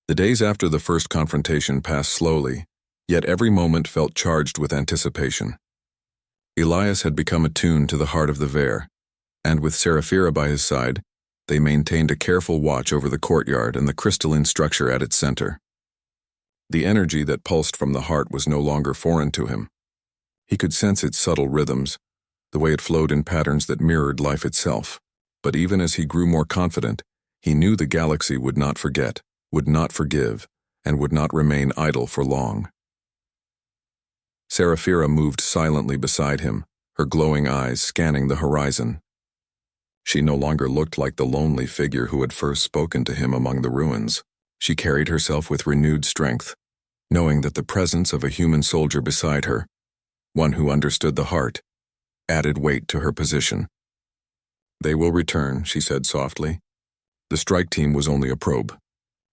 The days after the first confrontation passed slowly, yet every moment felt charged with anticipation. Elias had become attuned to the heart of the Vare, and with Seraphira by his side, they maintained a careful watch over the courtyard and the crystalline structure at its center. The energy that pulsed from the heart was no longer foreign to him. He could sense its subtle rhythms, the way it flowed in patterns that mirrored life itself. But even as he grew more confident, he knew the galaxy would not forget, would not forgive, and would not remain idle for long. Seraphira moved silently beside him, her glowing eyes scanning the horizon. She no longer looked like the lonely figure who had first spoken to him among the ruins. She carried herself with renewed strength, knowing that the presence of a human soldier beside her, one who understood the heart, added weight to her position. "They will return," she said softly. "The strike team was only a probe.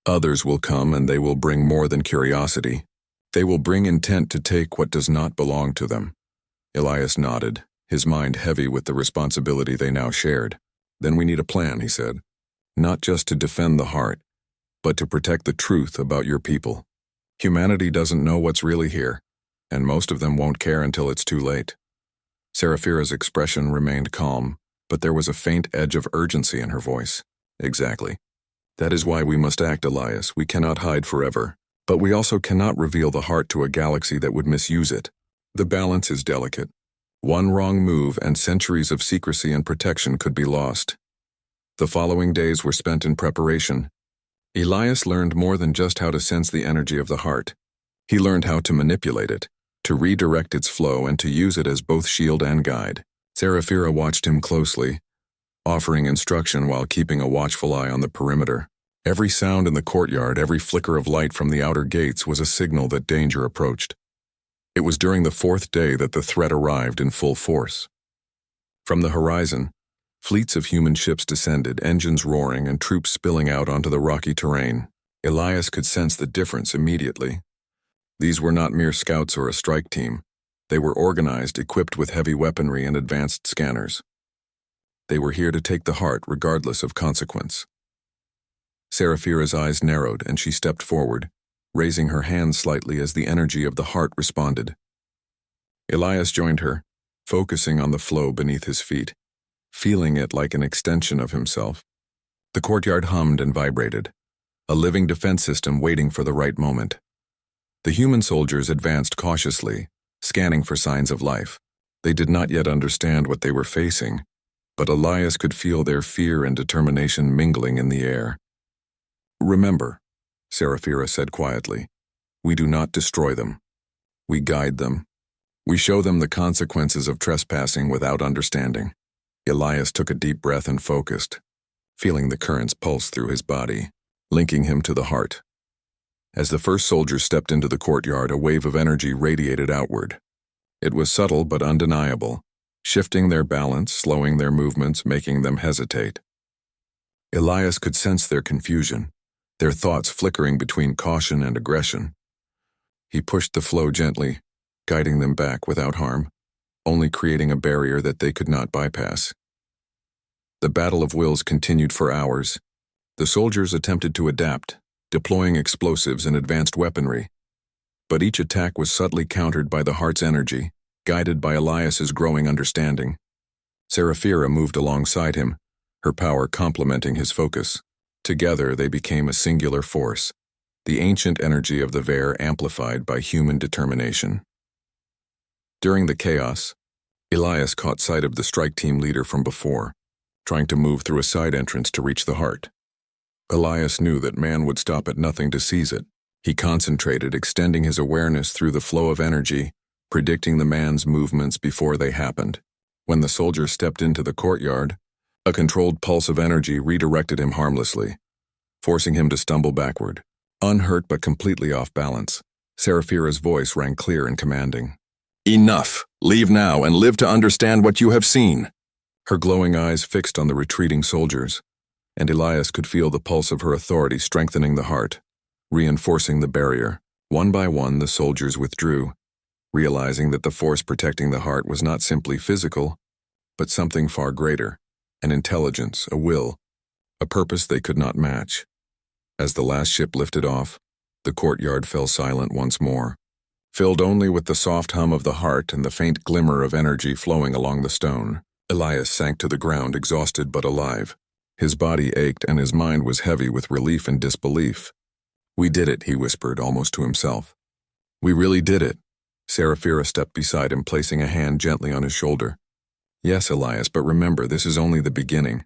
Others will come and they will bring more than curiosity. They will bring intent to take what does not belong to them." Elias nodded, his mind heavy with the responsibility they now shared. "Then we need a plan," he said. "Not just to defend the heart, but to protect the truth about your people. Humanity doesn't know what's really here, and most of them won't care until it's too late." Seraphira's expression remained calm, but there was a faint edge of urgency in her voice. "Exactly. That is why we must act, Elias. We cannot hide forever. But we also cannot reveal the heart to a galaxy that would misuse it. The balance is delicate. One wrong move and centuries of secrecy and protection could be lost." The following days were spent in preparation. Elias learned more than just how to sense the energy of the heart. He learned how to manipulate it, to redirect its flow and to use it as both shield and guide. Seraphira watched him closely, offering instruction while keeping a watchful eye on the perimeter. Every sound in the courtyard, every flicker of light from the outer gates was a signal that danger approached. It was during the fourth day that the threat arrived in full force. From the horizon, fleets of human ships descended, engines roaring and troops spilling out onto the rocky terrain. Elias could sense the difference immediately. These were not mere scouts or a strike team. They were organized, equipped with heavy weaponry and advanced scanners. They were here to take the heart regardless of consequence. Seraphira's eyes narrowed and she stepped forward, raising her hand slightly as the energy of the heart responded. Elias joined her, focusing on the flow beneath his feet, feeling it like an extension of himself. The courtyard hummed and vibrated, a living defense system waiting for the right moment. The human soldiers advanced cautiously, scanning for signs of life. They did not yet understand what they were facing, but Elias could feel their fear and determination mingling in the air. "Remember," Seraphira said quietly, "we do not destroy them. We guide them. We show them the consequences of trespassing without understanding." Elias took a deep breath and focused, feeling the currents pulse through his body, linking him to the heart. As the first soldiers stepped into the courtyard, a wave of energy radiated outward. It was subtle but undeniable, shifting their balance, slowing their movements, making them hesitate. Elias could sense their confusion, their thoughts flickering between caution and aggression. He pushed the flow gently, guiding them back without harm, only creating a barrier that they could not bypass. The battle of wills continued for hours. The soldiers attempted to adapt, deploying explosives and advanced weaponry. But each attack was subtly countered by the heart's energy, guided by Elias's growing understanding. Seraphira moved alongside him, her power complementing his focus. Together they became a singular force, the ancient energy of the Vare amplified by human determination. During the chaos, Elias caught sight of the strike team leader from before, trying to move through a side entrance to reach the heart. Elias knew that man would stop at nothing to seize it. He concentrated, extending his awareness through the flow of energy, predicting the man's movements before they happened. When the soldier stepped into the courtyard, a controlled pulse of energy redirected him harmlessly, forcing him to stumble backward. Unhurt but completely off balance, Seraphira's voice rang clear and commanding. "Enough! Leave now and live to understand what you have seen." Her glowing eyes fixed on the retreating soldiers, and Elias could feel the pulse of her authority strengthening the heart, reinforcing the barrier. One by one, the soldiers withdrew, realizing that the force protecting the heart was not simply physical, but something far greater, an intelligence, a will, a purpose they could not match. As the last ship lifted off, the courtyard fell silent once more, filled only with the soft hum of the heart and the faint glimmer of energy flowing along the stone. Elias sank to the ground, exhausted but alive. His body ached and his mind was heavy with relief and disbelief. "We did it," he whispered, almost to himself. "We really did it." Seraphira stepped beside him, placing a hand gently on his shoulder. "Yes, Elias, but remember, this is only the beginning.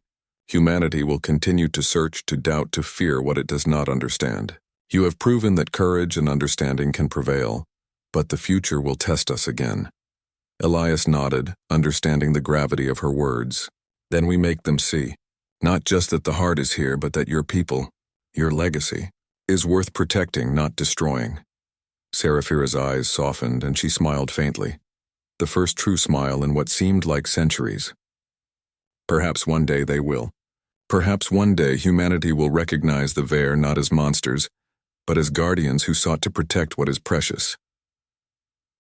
Humanity will continue to search, to doubt, to fear what it does not understand. You have proven that courage and understanding can prevail, but the future will test us again." Elias nodded, understanding the gravity of her words. "Then we make them see, not just that the heart is here, but that your people, your legacy, is worth protecting, not destroying." Seraphira's eyes softened and she smiled faintly, the first true smile in what seemed like centuries. "Perhaps one day they will. Perhaps one day humanity will recognize the Veer not as monsters, but as guardians who sought to protect what is precious."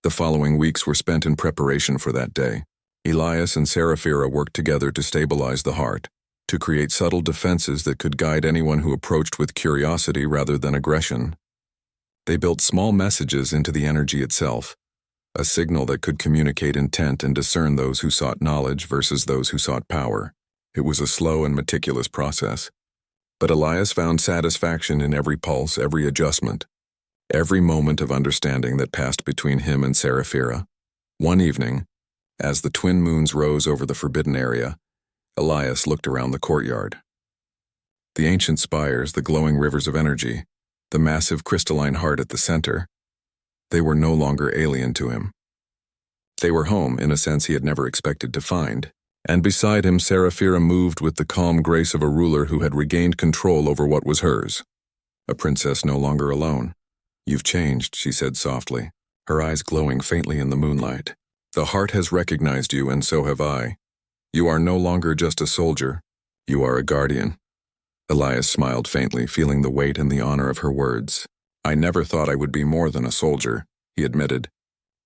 The following weeks were spent in preparation for that day. Elias and Seraphira worked together to stabilize the heart, to create subtle defenses that could guide anyone who approached with curiosity rather than aggression. They built small messages into the energy itself, a signal that could communicate intent and discern those who sought knowledge versus those who sought power. It was a slow and meticulous process, but Elias found satisfaction in every pulse, every adjustment, every moment of understanding that passed between him and Seraphira. One evening, as the twin moons rose over the forbidden area, Elias looked around the courtyard. The ancient spires, the glowing rivers of energy, the massive crystalline heart at the center, they were no longer alien to him. They were home in a sense he had never expected to find, and beside him Seraphira moved with the calm grace of a ruler who had regained control over what was hers. A princess no longer alone. "You've changed," she said softly, her eyes glowing faintly in the moonlight. "The heart has recognized you, and so have I. You are no longer just a soldier. You are a guardian." Elias smiled faintly, feeling the weight and the honor of her words. "I never thought I would be more than a soldier," he admitted.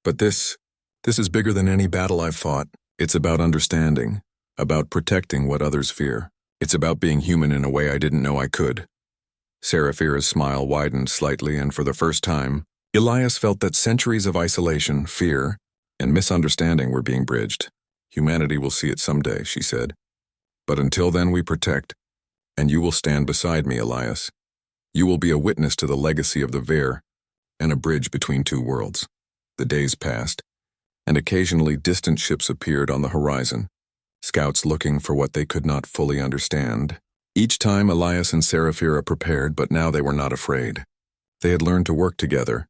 "But this is bigger than any battle I've fought. It's about understanding, about protecting what others fear. It's about being human in a way I didn't know I could." Seraphira's smile widened slightly, and for the first time, Elias felt that centuries of isolation, fear, and misunderstanding were being bridged. "Humanity will see it someday," she said. "But until then we protect, and you will stand beside me, Elias. You will be a witness to the legacy of the Veer, and a bridge between two worlds." The days passed, and occasionally distant ships appeared on the horizon, scouts looking for what they could not fully understand. Each time Elias and Seraphira prepared, but now they were not afraid. They had learned to work together,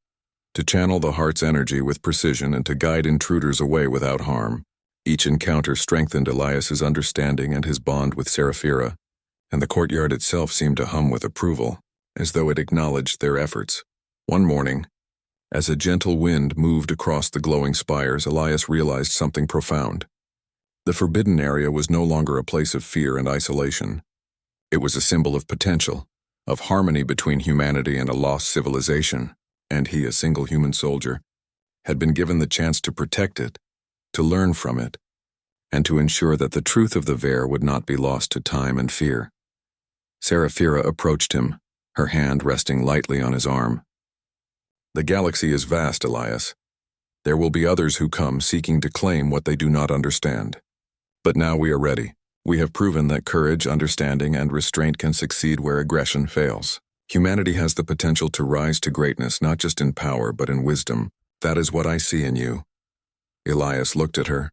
to channel the heart's energy with precision and to guide intruders away without harm. Each encounter strengthened Elias's understanding and his bond with Seraphira, and the courtyard itself seemed to hum with approval, as though it acknowledged their efforts. One morning, as a gentle wind moved across the glowing spires, Elias realized something profound. The forbidden area was no longer a place of fear and isolation. It was a symbol of potential, of harmony between humanity and a lost civilization, and he, a single human soldier, had been given the chance to protect it, to learn from it, and to ensure that the truth of the Veer would not be lost to time and fear. Seraphira approached him, her hand resting lightly on his arm. "The galaxy is vast, Elias. There will be others who come seeking to claim what they do not understand. But now we are ready. We have proven that courage, understanding, and restraint can succeed where aggression fails. Humanity has the potential to rise to greatness, not just in power, but in wisdom. That is what I see in you." Elias looked at her,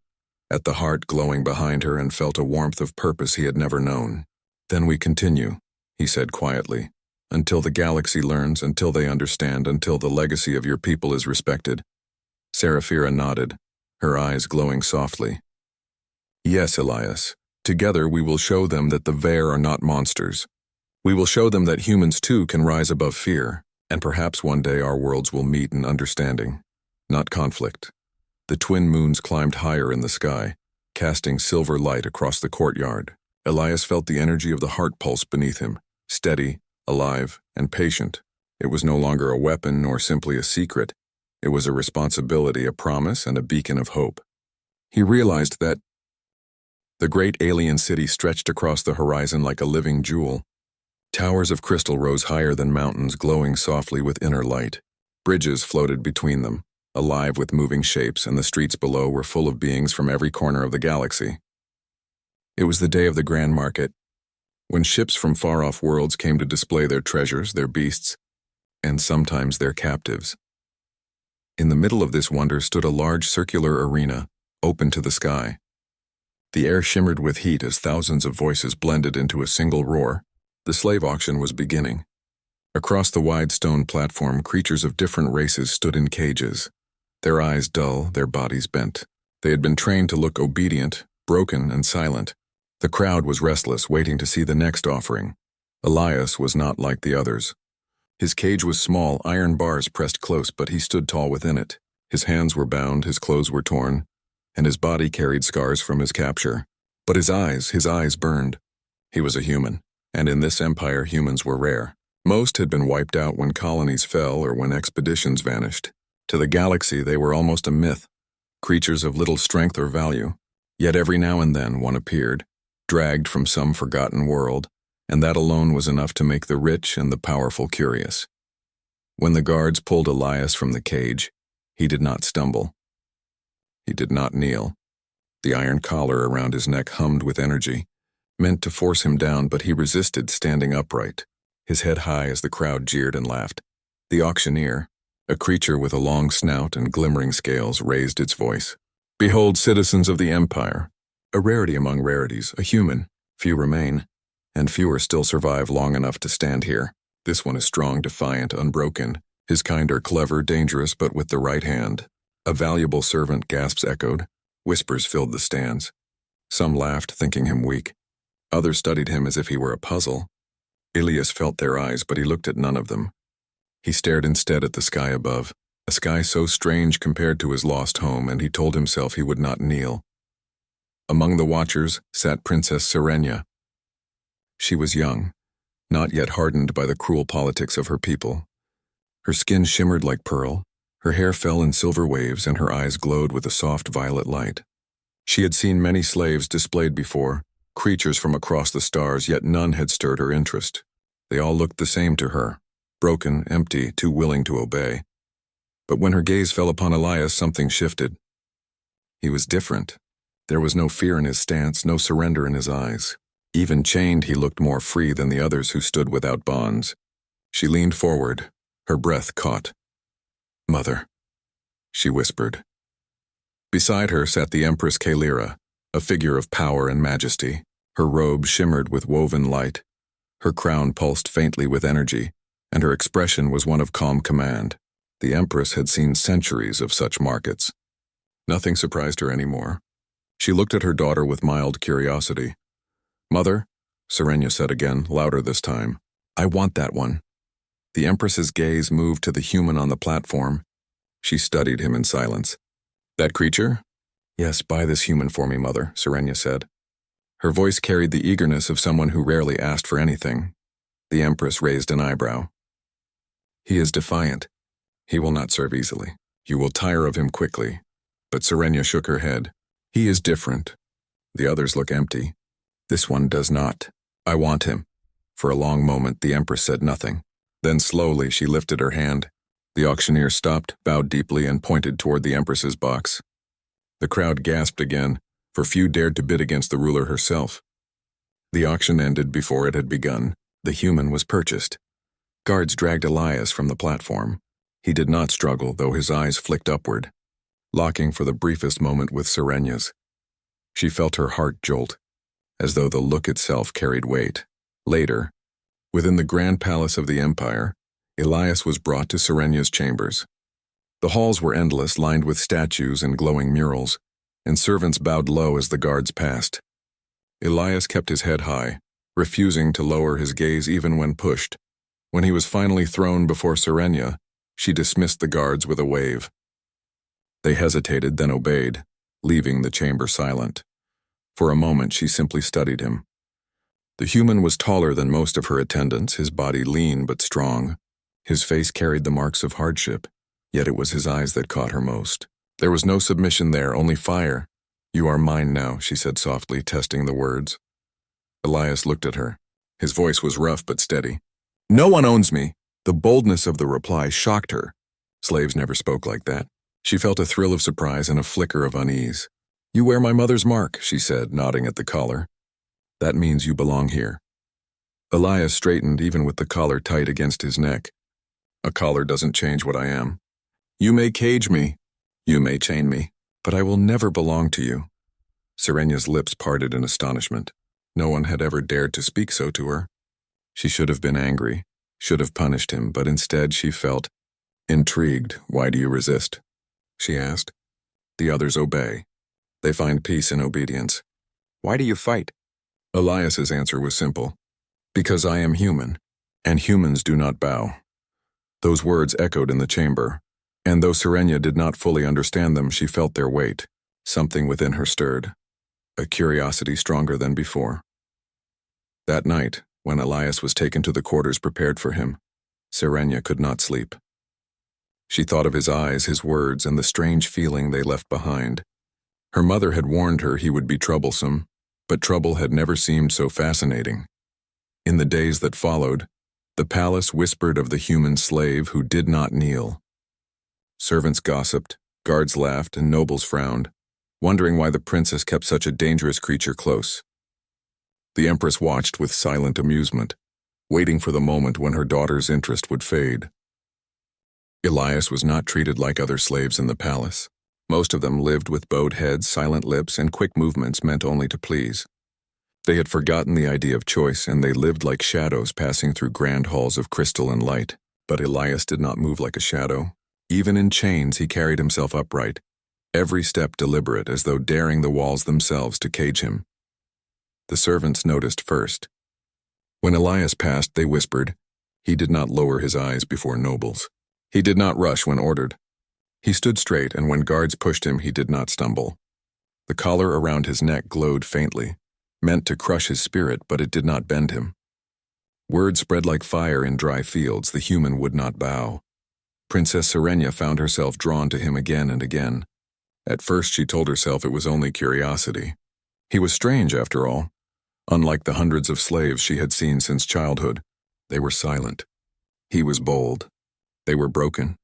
at the heart glowing behind her, and felt a warmth of purpose he had never known. "Then we continue," he said quietly, "until the galaxy learns, until they understand, until the legacy of your people is respected." Seraphira nodded, her eyes glowing softly. "Yes, Elias. Together we will show them that the Veer are not monsters. We will show them that humans too can rise above fear, and perhaps one day our worlds will meet in understanding, not conflict." The twin moons climbed higher in the sky, casting silver light across the courtyard. Elias felt the energy of the heart pulse beneath him, steady, alive, and patient. It was no longer a weapon nor simply a secret. It was a responsibility, a promise, and a beacon of hope. He realized that the great alien city stretched across the horizon like a living jewel, Towers of crystal rose higher than mountains, glowing softly with inner light. Bridges floated between them, alive with moving shapes, and the streets below were full of beings from every corner of the galaxy. It was the day of the grand market, when ships from far-off worlds came to display their treasures, their beasts, and sometimes their captives. In the middle of this wonder stood a large circular arena, open to the sky. The air shimmered with heat as thousands of voices blended into a single roar. The slave auction was beginning. Across the wide stone platform, creatures of different races stood in cages, their eyes dull, their bodies bent. They had been trained to look obedient, broken, and silent. The crowd was restless, waiting to see the next offering. Elias was not like the others. His cage was small, iron bars pressed close, but he stood tall within it. His hands were bound, his clothes were torn, and his body carried scars from his capture. But his eyes burned. He was a human, and in this empire humans were rare. Most had been wiped out when colonies fell or when expeditions vanished. To the galaxy they were almost a myth, creatures of little strength or value. Yet every now and then one appeared, dragged from some forgotten world, and that alone was enough to make the rich and the powerful curious. When the guards pulled Elias from the cage, he did not stumble. He did not kneel. The iron collar around his neck hummed with energy, meant to force him down, but he resisted, standing upright, his head high as the crowd jeered and laughed. The auctioneer, a creature with a long snout and glimmering scales, raised its voice. "Behold, citizens of the Empire, a rarity among rarities, a human. Few remain, and fewer still survive long enough to stand here. This one is strong, defiant, unbroken. His kind are clever, dangerous, but with the right hand." A valuable servant, gasps echoed. Whispers filled the stands. Some laughed, thinking him weak. Others studied him as if he were a puzzle. Elias felt their eyes, but he looked at none of them. He stared instead at the sky above, a sky so strange compared to his lost home, and he told himself he would not kneel. Among the watchers sat Princess Serenia. She was young, not yet hardened by the cruel politics of her people. Her skin shimmered like pearl, her hair fell in silver waves, and her eyes glowed with a soft violet light. She had seen many slaves displayed before, creatures from across the stars, yet none had stirred her interest. They all looked the same to her, broken, empty, too willing to obey. But when her gaze fell upon Elias, something shifted. He was different. There was no fear in his stance, no surrender in his eyes. Even chained, he looked more free than the others who stood without bonds. She leaned forward, her breath caught. "Mother," she whispered. Beside her sat the Empress Kaelira, a figure of power and majesty. Her robe shimmered with woven light. Her crown pulsed faintly with energy, and her expression was one of calm command. The Empress had seen centuries of such markets. Nothing surprised her anymore. She looked at her daughter with mild curiosity. "Mother," Serenia said again, louder this time, "I want that one." The Empress's gaze moved to the human on the platform. She studied him in silence. "That creature?" "Yes, buy this human for me, Mother," Serenia said. Her voice carried the eagerness of someone who rarely asked for anything. The Empress raised an eyebrow. "He is defiant. He will not serve easily. You will tire of him quickly." But Serenia shook her head. "He is different. The others look empty. This one does not. I want him." For a long moment, the Empress said nothing. Then slowly she lifted her hand. The auctioneer stopped, bowed deeply, and pointed toward the Empress's box. The crowd gasped again, for few dared to bid against the ruler herself. The auction ended before it had begun. The human was purchased. Guards dragged Elias from the platform. He did not struggle, though his eyes flicked upward, locking for the briefest moment with Serenia's. She felt her heart jolt, as though the look itself carried weight. Later, within the grand palace of the Empire, Elias was brought to Serenia's chambers. The halls were endless, lined with statues and glowing murals, and servants bowed low as the guards passed. Elias kept his head high, refusing to lower his gaze even when pushed. When he was finally thrown before Serenia, she dismissed the guards with a wave. They hesitated, then obeyed, leaving the chamber silent. For a moment she simply studied him. The human was taller than most of her attendants, his body lean but strong. His face carried the marks of hardship, yet it was his eyes that caught her most. There was no submission there, only fire. "You are mine now," she said softly, testing the words. Elias looked at her. His voice was rough but steady. "No one owns me." The boldness of the reply shocked her. Slaves never spoke like that. She felt a thrill of surprise and a flicker of unease. "You wear my mother's mark," she said, nodding at the collar. "That means you belong here." Elias straightened even with the collar tight against his neck. "A collar doesn't change what I am. You may cage me, you may chain me, but I will never belong to you." Serenya's lips parted in astonishment. No one had ever dared to speak so to her. She should have been angry, should have punished him, but instead she felt intrigued. "Why do you resist?" she asked. "The others obey. They find peace in obedience." "Why do you fight?" Elias's answer was simple. "Because I am human, and humans do not bow." Those words echoed in the chamber, and though Serenya did not fully understand them, she felt their weight. Something within her stirred, a curiosity stronger than before. That night, when Elias was taken to the quarters prepared for him, Serenya could not sleep. She thought of his eyes, his words, and the strange feeling they left behind. Her mother had warned her he would be troublesome, but trouble had never seemed so fascinating. In the days that followed, the palace whispered of the human slave who did not kneel. Servants gossiped, guards laughed, and nobles frowned, wondering why the princess kept such a dangerous creature close. The empress watched with silent amusement, waiting for the moment when her daughter's interest would fade. Elias was not treated like other slaves in the palace. Most of them lived with bowed heads, silent lips, and quick movements meant only to please. They had forgotten the idea of choice, and they lived like shadows passing through grand halls of crystal and light. But Elias did not move like a shadow. Even in chains, he carried himself upright, every step deliberate, as though daring the walls themselves to cage him. The servants noticed first. When Elias passed, they whispered. He did not lower his eyes before nobles. He did not rush when ordered. He stood straight, and when guards pushed him, he did not stumble. The collar around his neck glowed faintly, meant to crush his spirit, but it did not bend him. Word spread like fire in dry fields. The human would not bow. Princess Serenya found herself drawn to him again and again. At first she told herself it was only curiosity. He was strange, after all. Unlike the hundreds of slaves she had seen since childhood, they were silent. He was bold. They were broken.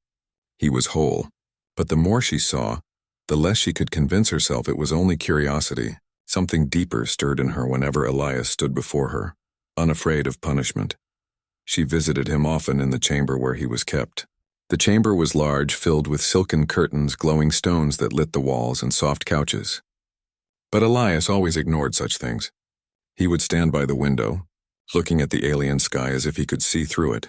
He was whole. But the more she saw, the less she could convince herself it was only curiosity. Something deeper stirred in her whenever Elias stood before her, unafraid of punishment. She visited him often in the chamber where he was kept. The chamber was large, filled with silken curtains, glowing stones that lit the walls, and soft couches. But Elias always ignored such things. He would stand by the window, looking at the alien sky as if he could see through it,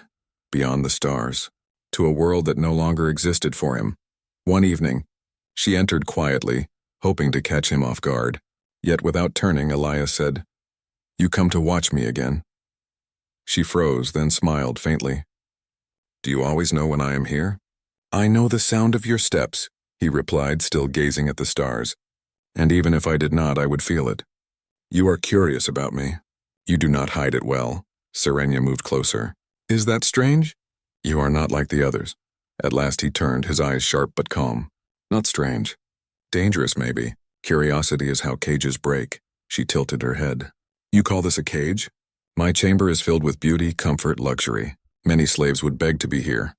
beyond the stars, to a world that no longer existed for him. One evening, she entered quietly, hoping to catch him off guard. Yet without turning, Elias said, "You come to watch me again." She froze, then smiled faintly. "Do you always know when I am here?" "I know the sound of your steps," he replied, still gazing at the stars. "And even if I did not, I would feel it." "You are curious about me. You do not hide it well." Serenya moved closer. "Is that strange?" "You are not like the others." At last he turned, his eyes sharp but calm. "Not strange. Dangerous, maybe. Curiosity is how cages break." She tilted her head. "You call this a cage? My chamber is filled with beauty, comfort, luxury. Many slaves would beg to be here."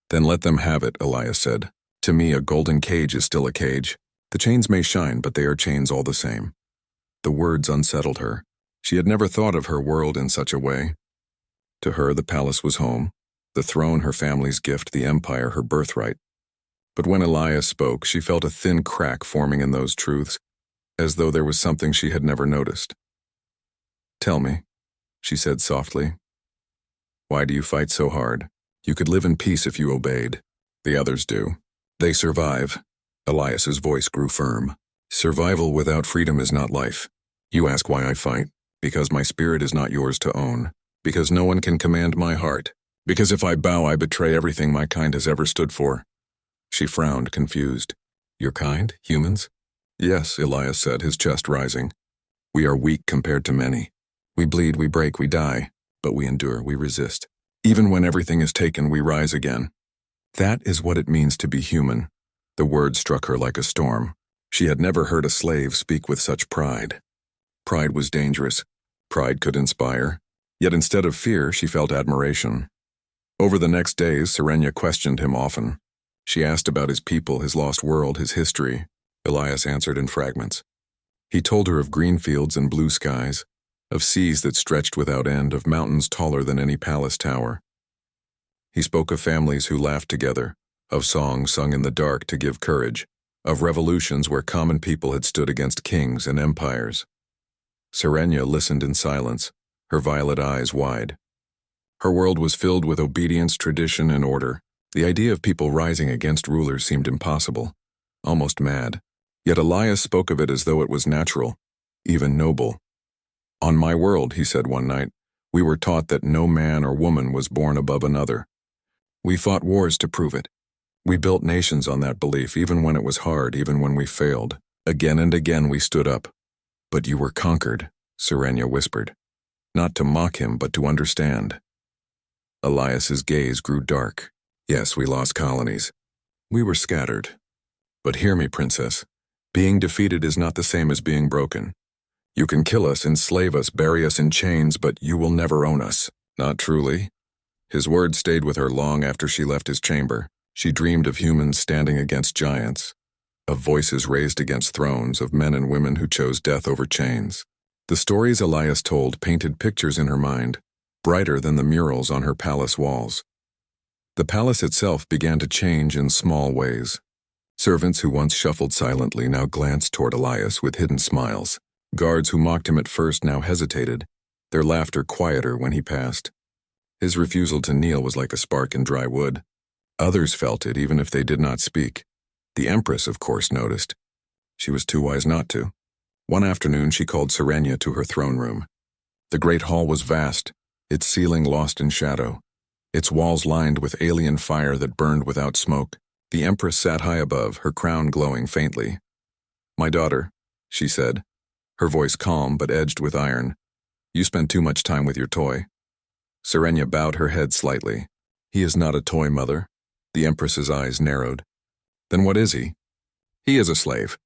"Then let them have it," Elias said. "To me, a golden cage is still a cage. The chains may shine, but they are chains all the same." The words unsettled her. She had never thought of her world in such a way. To her, the palace was home, the throne her family's gift, the empire her birthright. But when Elias spoke, she felt a thin crack forming in those truths, as though there was something she had never noticed. "Tell me," she said softly. "Why do you fight so hard? You could live in peace if you obeyed. The others do. They survive." Elias's voice grew firm. "Survival without freedom is not life. You ask why I fight? Because my spirit is not yours to own. Because no one can command my heart. Because if I bow, I betray everything my kind has ever stood for." She frowned, confused. "Your kind? Humans?" "Yes," Elias said, his chest rising. "We are weak compared to many. We bleed, we break, we die. But we endure, we resist. Even when everything is taken, we rise again. That is what it means to be human." The word struck her like a storm. She had never heard a slave speak with such pride. Pride was dangerous. Pride could inspire. Yet instead of fear, she felt admiration. Over the next days, Serenia questioned him often. She asked about his people, his lost world, his history. Elias answered in fragments. He told her of green fields and blue skies, of seas that stretched without end, of mountains taller than any palace tower. He spoke of families who laughed together, of songs sung in the dark to give courage, of revolutions where common people had stood against kings and empires. Serenia listened in silence, her violet eyes wide. Her world was filled with obedience, tradition, and order. The idea of people rising against rulers seemed impossible, almost mad. Yet Elias spoke of it as though it was natural, even noble. "On my world," he said one night, "we were taught that no man or woman was born above another. We fought wars to prove it. We built nations on that belief, even when it was hard, even when we failed. Again and again we stood up. But you were conquered," Serenia whispered. Not to mock him, but to understand. Elias's gaze grew dark. "Yes, we lost colonies. We were scattered. But hear me, princess. Being defeated is not the same as being broken. You can kill us, enslave us, bury us in chains, but you will never own us." "Not truly." His words stayed with her long after she left his chamber. She dreamed of humans standing against giants, of voices raised against thrones, of men and women who chose death over chains. The stories Elias told painted pictures in her mind, brighter than the murals on her palace walls. The palace itself began to change in small ways. Servants who once shuffled silently now glanced toward Elias with hidden smiles. Guards who mocked him at first now hesitated, their laughter quieter when he passed. His refusal to kneel was like a spark in dry wood. Others felt it even if they did not speak. The Empress, of course, noticed. She was too wise not to. One afternoon she called Serenia to her throne room. The great hall was vast, its ceiling lost in shadow, its walls lined with alien fire that burned without smoke. The Empress sat high above, her crown glowing faintly. "My daughter," she said, her voice calm but edged with iron, "you spend too much time with your toy." Serenia bowed her head slightly. "He is not a toy, mother." The Empress's eyes narrowed. "Then what is he?" "He is a slave.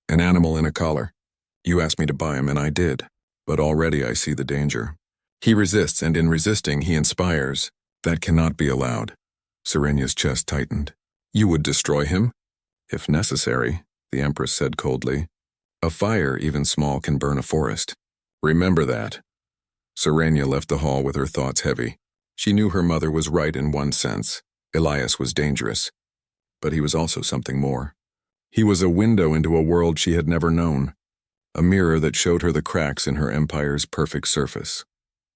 An animal in a collar. You asked me to buy him, and I did. But already I see the danger. He resists, and in resisting he inspires. That cannot be allowed." Serenia's chest tightened. "You would destroy him?" "If necessary," the Empress said coldly. "A fire, even small, can burn a forest. Remember that." Serenia left the hall with her thoughts heavy. She knew her mother was right in one sense. Elias was dangerous. But he was also something more. He was a window into a world she had never known, a mirror that showed her the cracks in her empire's perfect surface.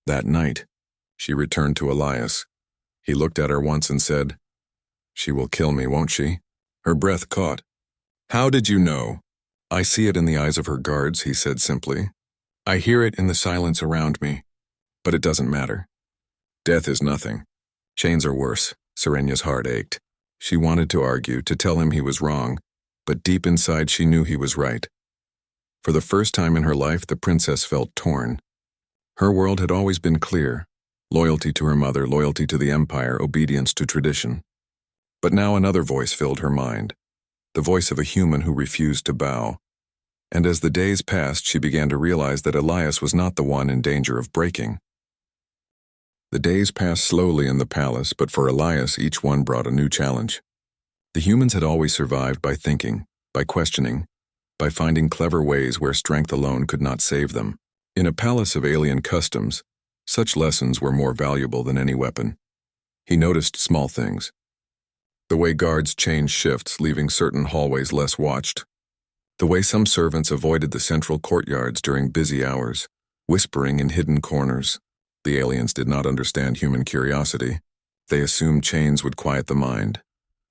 That night, she returned to Elias. He looked at her once and said, "She will kill me, won't she?" Her breath caught. "How did you know?" "I see it in the eyes of her guards," he said simply. "I hear it in the silence around me. But it doesn't matter. Death is nothing. Chains are worse." Serenia's heart ached. She wanted to argue, to tell him he was wrong, but deep inside she knew he was right. For the first time in her life, the princess felt torn. Her world had always been clear: loyalty to her mother, loyalty to the empire, obedience to tradition. But now another voice filled her mind, the voice of a human who refused to bow. And as the days passed, she began to realize that Elias was not the one in danger of breaking. The days passed slowly in the palace, but for Elias, each one brought a new challenge. The humans had always survived by thinking, by questioning, by finding clever ways where strength alone could not save them. In a palace of alien customs, such lessons were more valuable than any weapon. He noticed small things. The way guards changed shifts, leaving certain hallways less watched. The way some servants avoided the central courtyards during busy hours, whispering in hidden corners. The aliens did not understand human curiosity. They assumed chains would quiet the mind.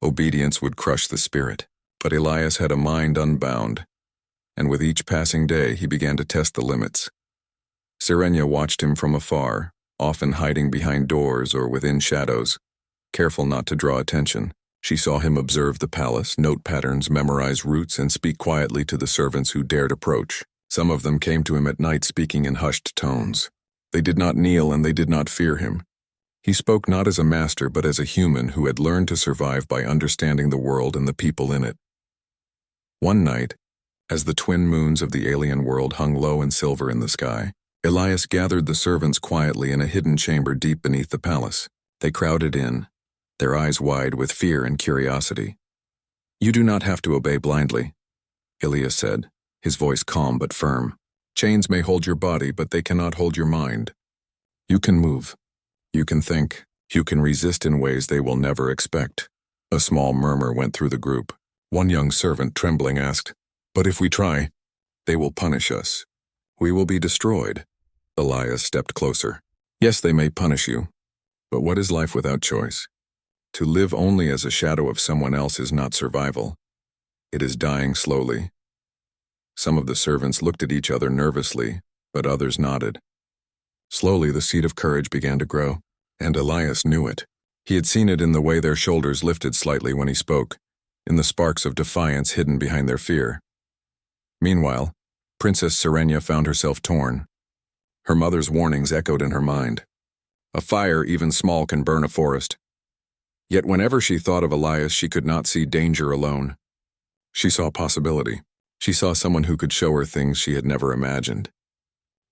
Obedience would crush the spirit. But Elias had a mind unbound, and with each passing day he began to test the limits. Serenia watched him from afar, often hiding behind doors or within shadows, careful not to draw attention. She saw him observe the palace, note patterns, memorize routes, and speak quietly to the servants who dared approach. Some of them came to him at night speaking in hushed tones. They did not kneel and they did not fear him. He spoke not as a master but as a human who had learned to survive by understanding the world and the people in it. One night, as the twin moons of the alien world hung low and silver in the sky, Elias gathered the servants quietly in a hidden chamber deep beneath the palace. They crowded in, their eyes wide with fear and curiosity. "You do not have to obey blindly," Elias said, his voice calm but firm. "Chains may hold your body, but they cannot hold your mind. You can move. You can think. You can resist in ways they will never expect." A small murmur went through the group. One young servant, trembling, asked, "But if we try, they will punish us. We will be destroyed." Elias stepped closer. "Yes, they may punish you, but what is life without choice? To live only as a shadow of someone else is not survival. It is dying slowly." Some of the servants looked at each other nervously, but others nodded. Slowly, the seed of courage began to grow, and Elias knew it. He had seen it in the way their shoulders lifted slightly when he spoke, in the sparks of defiance hidden behind their fear. Meanwhile, Princess Serenia found herself torn. Her mother's warnings echoed in her mind. A fire, even small, can burn a forest. Yet whenever she thought of Elias, she could not see danger alone. She saw possibility. She saw someone who could show her things she had never imagined.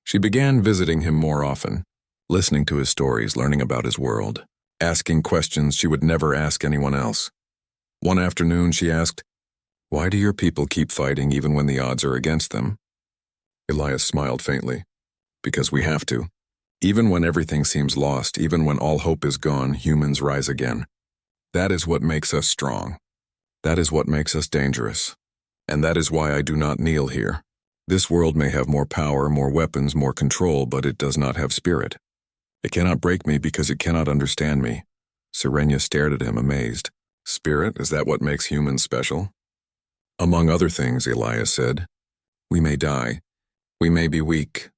She began visiting him more often, listening to his stories, learning about his world, asking questions she would never ask anyone else. One afternoon she asked, "Why do your people keep fighting even when the odds are against them?" Elias smiled faintly. "Because we have to. Even when everything seems lost, even when all hope is gone, humans rise again. That is what makes us strong. That is what makes us dangerous. And that is why I do not kneel here. This world may have more power, more weapons, more control, but it does not have spirit. It cannot break me because it cannot understand me." Serenia stared at him, amazed. "Spirit, is that what makes humans special?" "Among other things," Elias said. "We may die. We may be weak.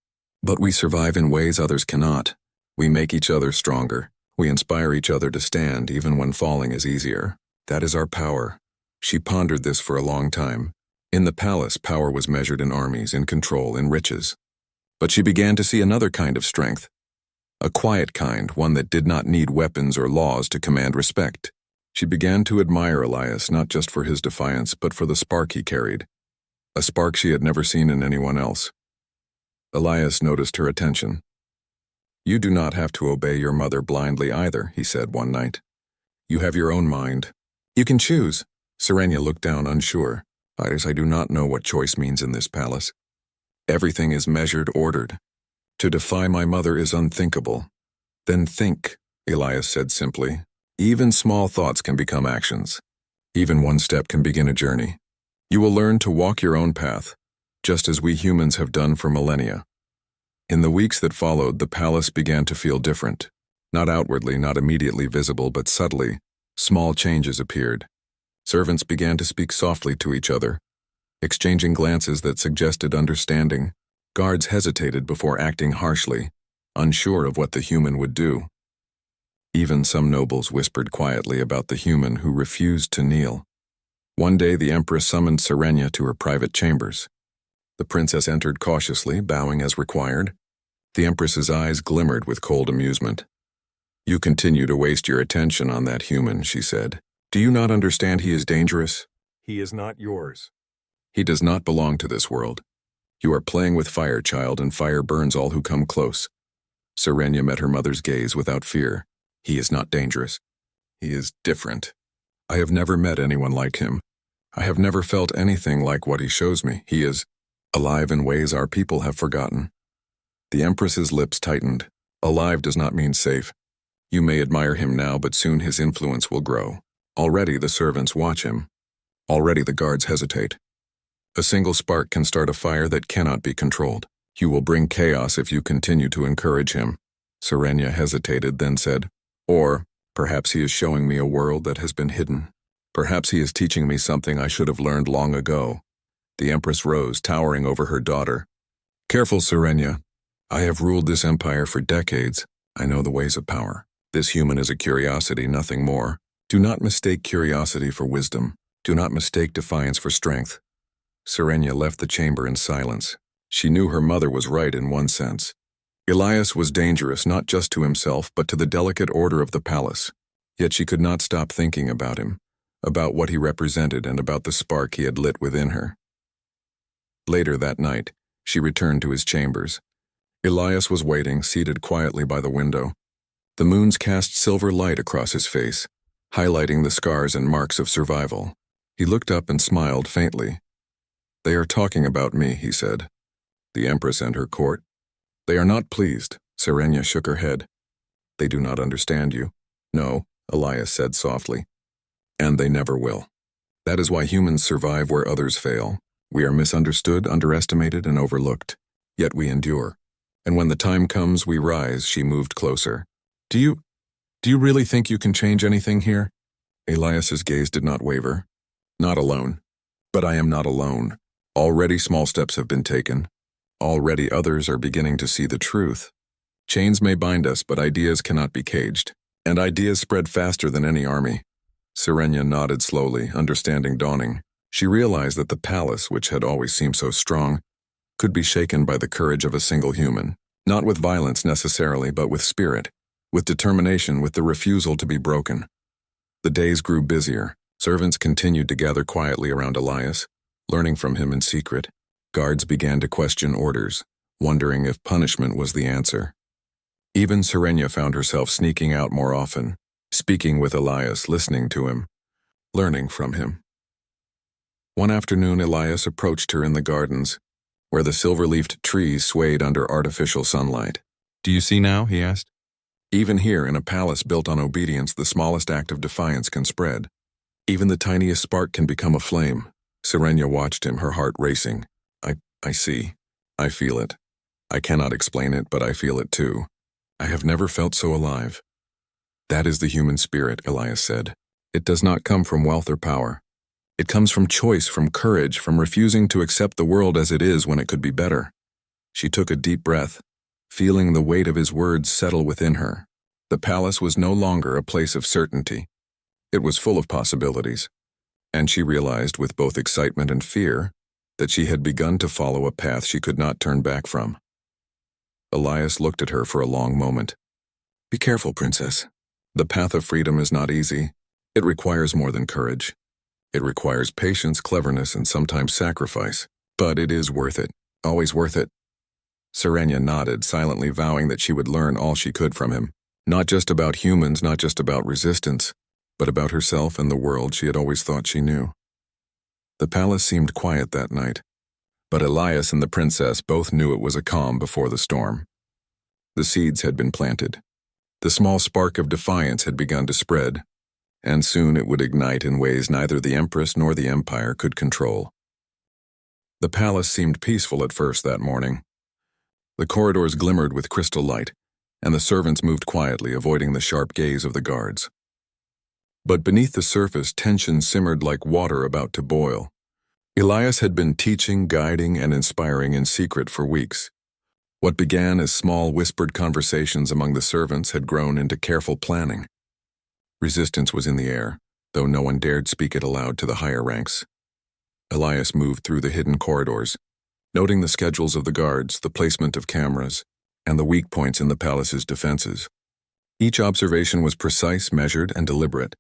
But we survive in ways others cannot. We make each other stronger. We inspire each other to stand even when falling is easier. That is our power." She pondered this for a long time. In the palace, power was measured in armies, in control, in riches. But she began to see another kind of strength. A quiet kind, one that did not need weapons or laws to command respect. She began to admire Elias not just for his defiance, but for the spark he carried. A spark she had never seen in anyone else. Elias noticed her attention. "You do not have to obey your mother blindly either," he said one night. "You have your own mind. You can choose." Serenia looked down, unsure. "I do not know what choice means in this palace. Everything is measured, ordered. To defy my mother is unthinkable." "Then think," Elias said simply. "Even small thoughts can become actions. Even one step can begin a journey. You will learn to walk your own path, just as we humans have done for millennia." In the weeks that followed, the palace began to feel different. Not outwardly, not immediately visible, but subtly, small changes appeared. Servants began to speak softly to each other, exchanging glances that suggested understanding. Guards hesitated before acting harshly, unsure of what the human would do. Even some nobles whispered quietly about the human who refused to kneel. One day the empress summoned Serenia to her private chambers. The princess entered cautiously, bowing as required. The empress's eyes glimmered with cold amusement. "You continue to waste your attention on that human," she said. "Do you not understand he is dangerous? He is not yours. He does not belong to this world. You are playing with fire, child, and fire burns all who come close." Serenia met her mother's gaze without fear. "He is not dangerous. He is different. I have never met anyone like him. I have never felt anything like what he shows me. He is alive in ways our people have forgotten." The empress's lips tightened. Alive does not mean safe. You may admire him now, but soon his influence will grow. Already the servants watch him. Already the guards hesitate. A single spark can start a fire that cannot be controlled. You will bring chaos if you continue to encourage him. Serenia hesitated, then said, "Or perhaps he is showing me a world that has been hidden. Perhaps he is teaching me something I should have learned long ago." The empress rose, towering over her daughter. "Careful, Serenia. I have ruled this empire for decades. I know the ways of power. This human is a curiosity, nothing more. Do not mistake curiosity for wisdom. Do not mistake defiance for strength." Serenia left the chamber in silence. She knew her mother was right in one sense. Elias was dangerous not just to himself, but to the delicate order of the palace. Yet she could not stop thinking about him, about what he represented and about the spark he had lit within her. Later that night, she returned to his chambers. Elias was waiting, seated quietly by the window. The moons cast silver light across his face, highlighting the scars and marks of survival. He looked up and smiled faintly. "They are talking about me," he said. "The Empress and her court. They are not pleased." Serenia shook her head. "They do not understand you." "No," Elias said softly. "And they never will. That is why humans survive where others fail. We are misunderstood, underestimated, and overlooked. Yet we endure. And when the time comes, we rise." She moved closer. Do you really think you can change anything here?" Elias's gaze did not waver. "Not alone. But I am not alone. Already small steps have been taken. Already others are beginning to see the truth. Chains may bind us, but ideas cannot be caged. And ideas spread faster than any army." Serenia nodded slowly, understanding dawning. She realized that the palace, which had always seemed so strong, could be shaken by the courage of a single human. Not with violence necessarily, but with spirit, with determination, with the refusal to be broken. The days grew busier. Servants continued to gather quietly around Elias, learning from him in secret. Guards began to question orders, wondering if punishment was the answer. Even Serenia found herself sneaking out more often, speaking with Elias, listening to him, learning from him. One afternoon, Elias approached her in the gardens, where the silver-leafed trees swayed under artificial sunlight. "Do you see now?" he asked. "Even here, in a palace built on obedience, the smallest act of defiance can spread. Even the tiniest spark can become a flame." Serenia watched him, her heart racing. I see. I feel it. I cannot explain it, but I feel it too. I have never felt so alive." "That is the human spirit," Elias said. "It does not come from wealth or power. It comes from choice, from courage, from refusing to accept the world as it is when it could be better." She took a deep breath, feeling the weight of his words settle within her. The palace was no longer a place of certainty. It was full of possibilities, and she realized with both excitement and fear that she had begun to follow a path she could not turn back from. Elias looked at her for a long moment. "Be careful, princess. The path of freedom is not easy. It requires more than courage. It requires patience, cleverness, and sometimes sacrifice. But it is worth it, always worth it." Serenia nodded, silently vowing that she would learn all she could from him. Not just about humans, not just about resistance, but about herself and the world she had always thought she knew. The palace seemed quiet that night, but Elias and the princess both knew it was a calm before the storm. The seeds had been planted. The small spark of defiance had begun to spread, and soon it would ignite in ways neither the Empress nor the Empire could control. The palace seemed peaceful at first that morning. The corridors glimmered with crystal light, and the servants moved quietly, avoiding the sharp gaze of the guards. But beneath the surface, tension simmered like water about to boil. Elias had been teaching, guiding, and inspiring in secret for weeks. What began as small whispered conversations among the servants had grown into careful planning. Resistance was in the air, though no one dared speak it aloud to the higher ranks. Elias moved through the hidden corridors, noting the schedules of the guards, the placement of cameras, and the weak points in the palace's defenses. Each observation was precise, measured, and deliberate.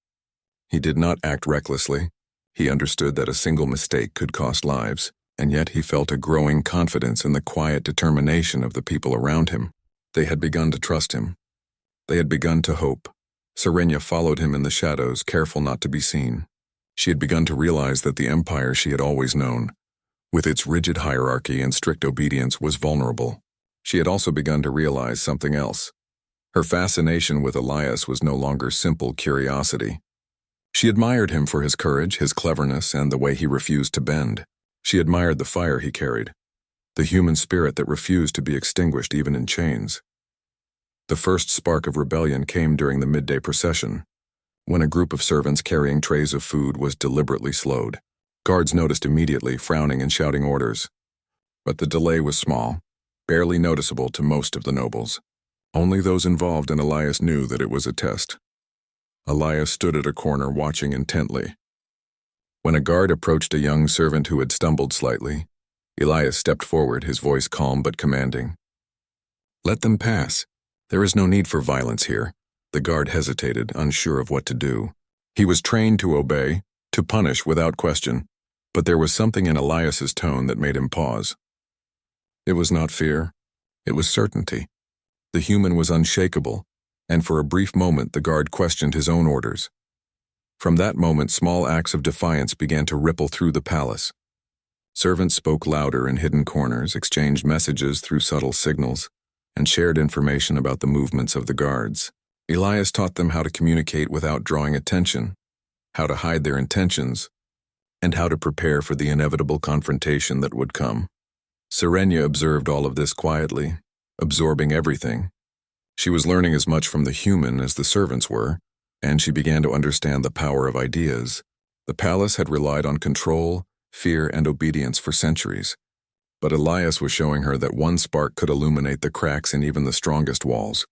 He did not act recklessly. He understood that a single mistake could cost lives, and yet he felt a growing confidence in the quiet determination of the people around him. They had begun to trust him. They had begun to hope. Serenia followed him in the shadows, careful not to be seen. She had begun to realize that the empire she had always known, with its rigid hierarchy and strict obedience, was vulnerable. She had also begun to realize something else. Her fascination with Elias was no longer simple curiosity. She admired him for his courage, his cleverness, and the way he refused to bend. She admired the fire he carried, the human spirit that refused to be extinguished even in chains. The first spark of rebellion came during the midday procession, when a group of servants carrying trays of food was deliberately slowed. Guards noticed immediately, frowning and shouting orders. But the delay was small, barely noticeable to most of the nobles. Only those involved in Elias knew that it was a test. Elias stood at a corner watching intently. When a guard approached a young servant who had stumbled slightly, Elias stepped forward, his voice calm but commanding. "Let them pass. There is no need for violence here." The guard hesitated, unsure of what to do. He was trained to obey, to punish without question, but there was something in Elias's tone that made him pause. It was not fear. It was certainty. The human was unshakable, and for a brief moment the guard questioned his own orders. From that moment, small acts of defiance began to ripple through the palace. Servants spoke louder in hidden corners, exchanged messages through subtle signals, and shared information about the movements of the guards. Elias taught them how to communicate without drawing attention, how to hide their intentions, and how to prepare for the inevitable confrontation that would come. Serenia observed all of this quietly, absorbing everything. She was learning as much from the human as the servants were, and she began to understand the power of ideas. The palace had relied on control, fear, and obedience for centuries, but Elias was showing her that one spark could illuminate the cracks in even the strongest walls.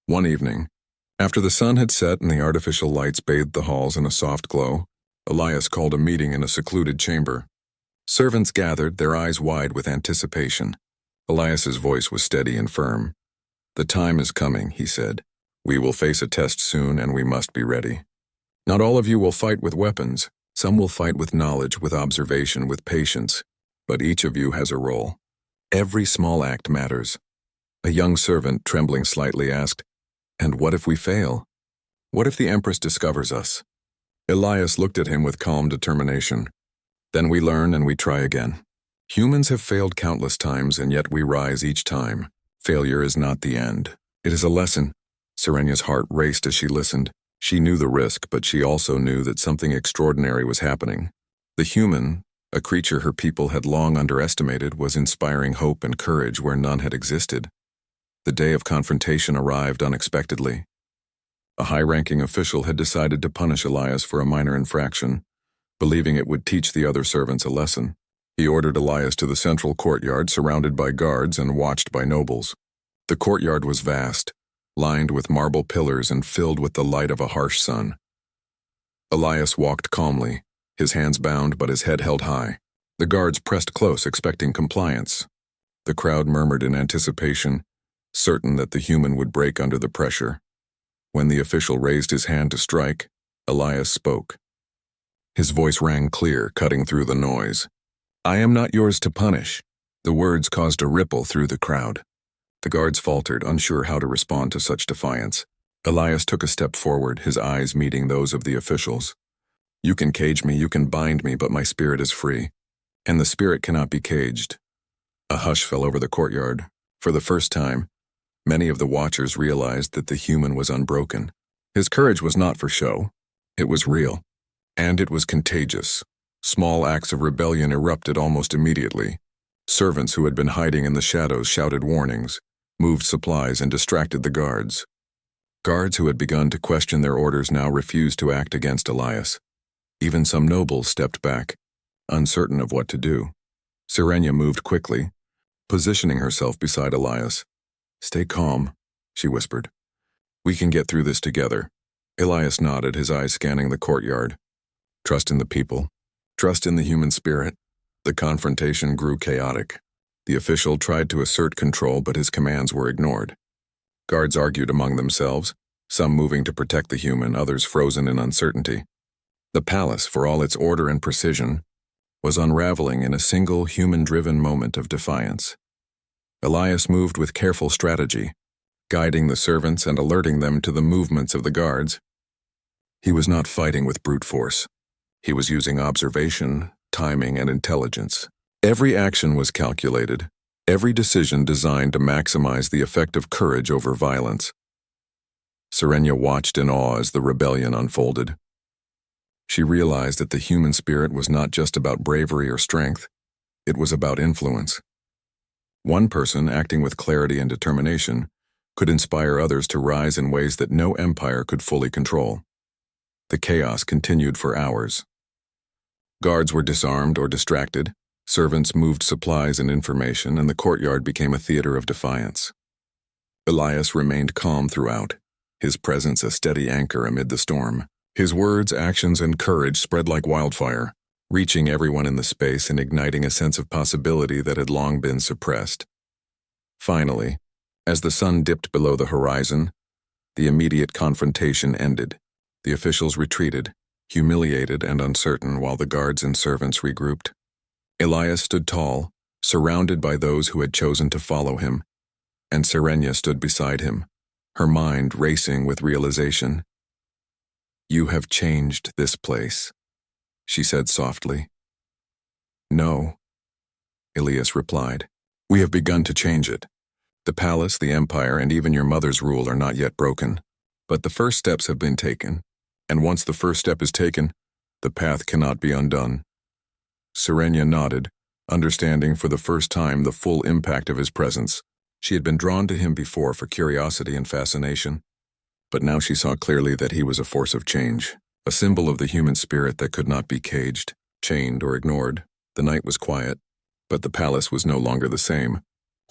One evening, after the sun had set and the artificial lights bathed the halls in a soft glow, Elias called a meeting in a secluded chamber. Servants gathered, their eyes wide with anticipation. Elias's voice was steady and firm. "The time is coming," he said. "We will face a test soon, and we must be ready. Not all of you will fight with weapons. Some will fight with knowledge, with observation, with patience. But each of you has a role. Every small act matters." A young servant, trembling slightly, asked, "And what if we fail? What if the Empress discovers us?" Elias looked at him with calm determination. "Then we learn and we try again. Humans have failed countless times, and yet we rise each time. Failure is not the end. It is a lesson." Serenia's heart raced as she listened. She knew the risk, but she also knew that something extraordinary was happening. The human, a creature her people had long underestimated, was inspiring hope and courage where none had existed. The day of confrontation arrived unexpectedly. A high-ranking official had decided to punish Elias for a minor infraction, believing it would teach the other servants a lesson. He ordered Elias to the central courtyard, surrounded by guards and watched by nobles. The courtyard was vast, lined with marble pillars and filled with the light of a harsh sun. Elias walked calmly, his hands bound but his head held high. The guards pressed close, expecting compliance. The crowd murmured in anticipation, certain that the human would break under the pressure. When the official raised his hand to strike, Elias spoke. His voice rang clear, cutting through the noise. "I am not yours to punish." The words caused a ripple through the crowd. The guards faltered, unsure how to respond to such defiance. Elias took a step forward, his eyes meeting those of the officials. "You can cage me, you can bind me, but my spirit is free. And the spirit cannot be caged." A hush fell over the courtyard. For the first time, many of the watchers realized that the human was unbroken. His courage was not for show. It was real. And it was contagious. Small acts of rebellion erupted almost immediately. Servants who had been hiding in the shadows shouted warnings, moved supplies, and distracted the guards. Guards who had begun to question their orders now refused to act against Elias. Even some nobles stepped back, uncertain of what to do. Serenia moved quickly, positioning herself beside Elias. "Stay calm," she whispered. "We can get through this together." Elias nodded, his eyes scanning the courtyard. Trust in the people. Trust in the human spirit. The confrontation grew chaotic. The official tried to assert control, but his commands were ignored. Guards argued among themselves, some moving to protect the human, others frozen in uncertainty. The palace, for all its order and precision, was unraveling in a single human-driven moment of defiance. Elias moved with careful strategy, guiding the servants and alerting them to the movements of the guards. He was not fighting with brute force. He was using observation, timing, and intelligence. Every action was calculated, every decision designed to maximize the effect of courage over violence. Serenia watched in awe as the rebellion unfolded. She realized that the human spirit was not just about bravery or strength, it was about influence. One person, acting with clarity and determination, could inspire others to rise in ways that no empire could fully control. The chaos continued for hours. Guards were disarmed or distracted, servants moved supplies and information, and the courtyard became a theater of defiance. Elias remained calm throughout, his presence a steady anchor amid the storm. His words, actions, and courage spread like wildfire, reaching everyone in the space and igniting a sense of possibility that had long been suppressed. Finally, as the sun dipped below the horizon, the immediate confrontation ended. The officials retreated, humiliated and uncertain, while the guards and servants regrouped. Elias stood tall, surrounded by those who had chosen to follow him. and Serenia stood beside him, her mind racing with realization. "You have changed this place," she said softly. "No," Elias replied. "We have begun to change it. The palace, the empire, and even your mother's rule are not yet broken. But the first steps have been taken, and once the first step is taken, the path cannot be undone." Serenia nodded, understanding for the first time the full impact of his presence. She had been drawn to him before for curiosity and fascination, but now she saw clearly that he was a force of change, a symbol of the human spirit that could not be caged, chained, or ignored. The night was quiet, but the palace was no longer the same.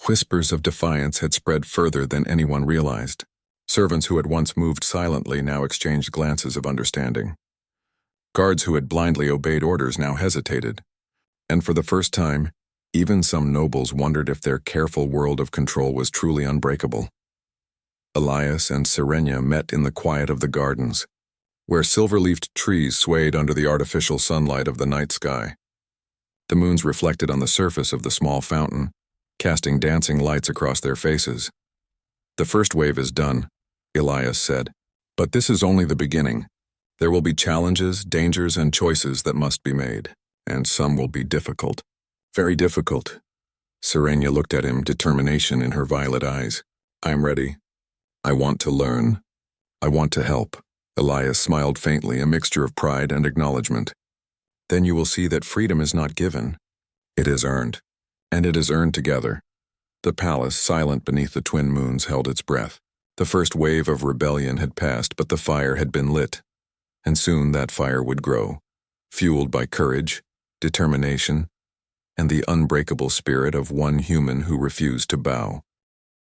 Whispers of defiance had spread further than anyone realized. Servants who had once moved silently now exchanged glances of understanding. Guards who had blindly obeyed orders now hesitated. And for the first time, even some nobles wondered if their careful world of control was truly unbreakable. Elias and Serenia met in the quiet of the gardens, where silver-leafed trees swayed under the artificial sunlight of the night sky. The moons reflected on the surface of the small fountain, casting dancing lights across their faces. "The first wave is done," Elias said, "but this is only the beginning. There will be challenges, dangers, and choices that must be made, and some will be difficult. Very difficult." Serenia looked at him, determination in her violet eyes. "I'm ready. I want to learn. I want to help." Elias smiled faintly, a mixture of pride and acknowledgement. "Then you will see that freedom is not given. It is earned. And it is earned together." The palace, silent beneath the twin moons, held its breath. The first wave of rebellion had passed, but the fire had been lit. And soon that fire would grow, fueled by courage, determination, and the unbreakable spirit of one human who refused to bow.